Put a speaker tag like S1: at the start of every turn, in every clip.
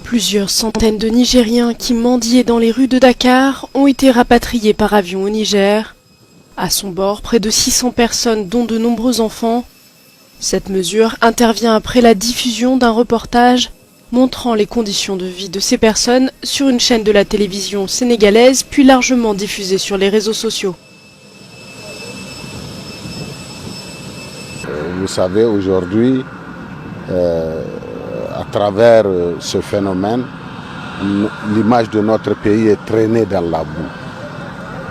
S1: Plusieurs centaines de Nigériens qui mendiaient dans les rues de Dakar ont été rapatriés par avion au Niger. À son bord, près de 600 personnes, dont de nombreux enfants. Cette mesure intervient après la diffusion d'un reportage montrant les conditions de vie de ces personnes sur une chaîne de la télévision sénégalaise, puis largement diffusée sur les réseaux sociaux.
S2: Vous savez, aujourd'hui, à travers ce phénomène, l'image de notre pays est traînée dans la boue.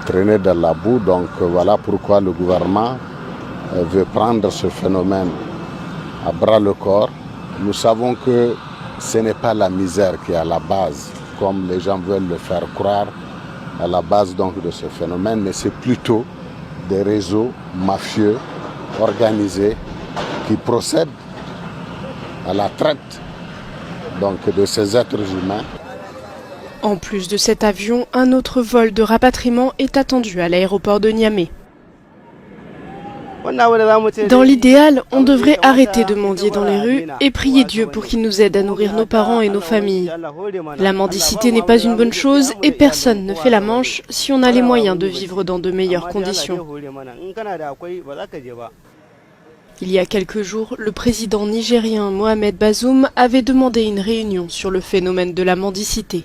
S2: Traînée dans la boue, donc voilà pourquoi le gouvernement veut prendre ce phénomène à bras le corps. Nous savons que ce n'est pas la misère qui est à la base, comme les gens veulent le faire croire, à la base donc de ce phénomène, mais c'est plutôt des réseaux mafieux organisés qui procèdent à la traite donc, de ces êtres humains.
S1: En plus de cet avion, un autre vol de rapatriement est attendu à l'aéroport de Niamey. Dans l'idéal, on devrait arrêter de mendier dans les rues et prier Dieu pour qu'il nous aide à nourrir nos parents et nos familles. La mendicité n'est pas une bonne chose et personne ne fait la manche si on a les moyens de vivre dans de meilleures conditions. Il y a quelques jours, le président nigérien Mohamed Bazoum avait demandé une réunion sur le phénomène de la mendicité.